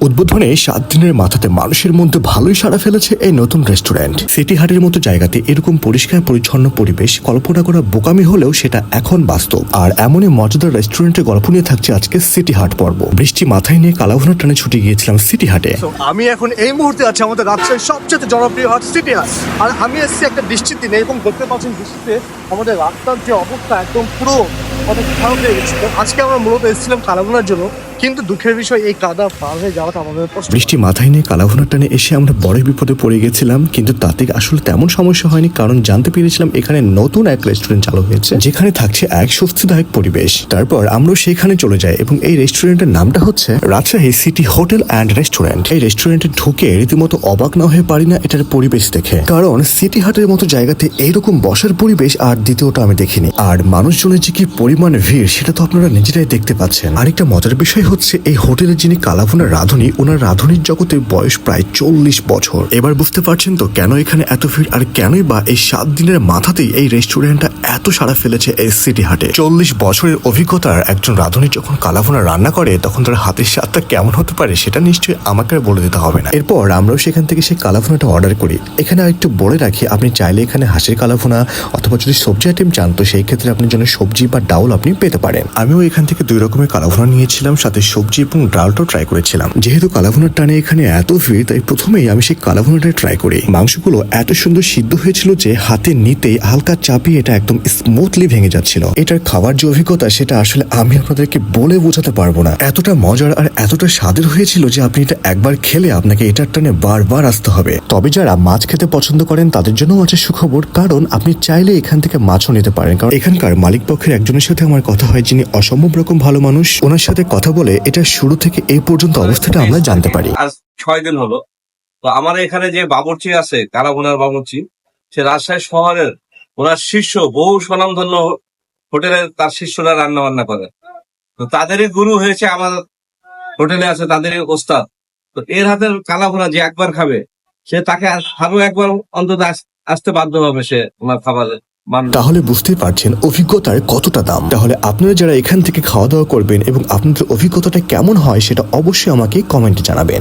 উদ্বোধনে 7 দিনের মাথাতে মানুষের মধ্যে ভালোই সাড়া ফেলেছে এই নতুন রেস্টুরেন্ট। সিটি হাটের মতো জায়গাতে এরকম পরিষ্কার পরিচ্ছন্ন পরিবেশ কল্পনা করা বোকামি হলেও সেটা এখন বাস্তব। আর এমনই মজাদার রেস্টুরেন্টের গল্প নিয়ে থাকছে আজকে সিটি হাট পর্ব। বৃষ্টি মাথায় নিয়ে কালাভুনার টানে ছুটে গিয়েছিলাম সিটি হাটে। আমি এখন এই মুহূর্তে আছি আমাদের রাজশাহীর সবচেয়ে জনপ্রিয় হাট সিটি হাট। আর আমি এসেছি একটা বৃষ্টির দিনে এবং দেখতে পাচ্ছেন বৃষ্টিতে আমাদের রাস্তার যে অবস্থা একদম পুরো অনেক খারাপ হয়ে গেছিল। আজকে আমরা মূলত এসেছিলাম কালাভুনার জন্য, কিন্তু দুঃখের বিষয় এই কাদা পার হয়ে যাওয়াটা আমাদের কষ্ট। বৃষ্টি মাথায় নিয়ে কালাভুনার টানে এসে আমরা বড় বিপদে পড়ে গেছিলাম, কিন্তু তাতে আসলে তেমন সমস্যা হয়নি, কারণ জানতে পেরেছিলাম এখানে নতুন এক রেস্টুরেন্ট চালু হয়েছে যেখানে থাকছে এক স্বস্তিদায়ক পরিবেশ। তারপর আমরা সেখানে চলে যাই এবং এই রেস্টুরেন্টের নামটা হচ্ছে Rajshahi city hotel and restaurant. এই রেস্টুরেন্টে ঢুকে রীতিমতো অবাক না হয়ে পারি না এটার পরিবেশ দেখে, কারণ সিটি হাটের মতো জায়গাতে এইরকম বসার পরিবেশ আর দ্বিতীয়টা আমি দেখিনি। আর মানুষজনের যে কি পরিমাণ ভিড় সেটা তো আপনারা নিজেরাই দেখতে পাচ্ছেন। আরেকটা মজার বিষয় হচ্ছে এই হোটেলের যিনি কালাভুনার রাঁধুনি, ওনার রাঁধুনির জগতে বয়স প্রায় 40 বছর। এবার বুঝতে পারছেন তো কেন এখানে এত ভিড়, আর কেনই বা এই 7 দিনের মাথাতেই এই রেস্টুরেন্টটা এত সাড়া ফেলেছে এই সিটি হাটে। 40 বছরের অভিজ্ঞতার একজন রাঁধুনি যখন কালাভুনা রান্না করে তখন তার হাতের স্বাদটা কেমন হতে পারে সেটা নিশ্চয়ই আমাকে আর বলে দিতে হবে না। এরপর আমরাও সেখান থেকে সেই কালাভুনাটা অর্ডার করি। এখানে আরেকটু বলে রাখি, আপনি চাইলে এখানে হাঁসের কালাভুনা অথবা যদি সবজি আইটেম চান তো সেই ক্ষেত্রে আপনার জন্য সবজি বা ডাউল আপনি পেতে পারেন। আমিও এখান থেকে 2 রকমের কালাভুনা নিয়েছিলাম, সাথে সবজি এবং ডালটাও ট্রাই করেছিলাম। যেহেতু কালাভুনার টানে এখানে এত ভিড়, তাই প্রথমেই আমি সেই কালাভুনাটা ট্রাই করি। মাংসগুলো এত সুন্দর সিদ্ধ হয়েছিল যে হাতে নিতেই হালকা চাপিয়ে এটা একদম স্মুথলি ভেঙে যাচ্ছিল। এটার খাবার যে অভিজ্ঞতা সেটা আসলে আমি আপনাদেরকে বলে বোঝাতে পারবো না। এতটা মজার আর এতটা স্বাদের হয়েছিল যে আপনি এটা একবার খেলে আপনাকে এটার টানে বারবার আসতে হবে। তবে যারা মাছ খেতে পছন্দ করেন তাদের জন্য আছে সুখবর, কারণ আপনি চাইলে এখান থেকে মাছও নিতে পারেন। কারণ এখানকার মালিক পক্ষের একজনের সাথে আমার কথা হয়, যিনি অসম্ভব রকম ভালো মানুষ। ওনার সাথে কথা বলে এটা শুরু থেকে এই পর্যন্ত অবস্থাটা আমরা জানতে পারি। আজ 6 দিন হলো। তো আমার এখানে যে বাবুর্চি আছে, কালাভুনার বাবুর্চি, সে রাজশাহী শহরের ওনার শিষ্য, বহু স্বনামধন্য হোটেলে তার শিষ্যরা রান্না বান্না করে। তো তাদেরই গুরু হয়েছে আমার হোটেলে আছে, তাদেরই ওস্তাদ। তো এর হাতের কালাভুনা যে একবার খাবে সে তাকে আরো একবার অন্তত আসতে বাধ্য হবে সে ওনার খাবারের। তাহলে বুঝতেই পারছেন অভিজ্ঞতার কতটা দাম। তাহলে আপনারা যারা এখান থেকে খাওয়া দাওয়া করবেন এবং আপনাদের অভিজ্ঞতাটা কেমন হয় সেটা অবশ্যই আমাকে কমেন্টে জানাবেন।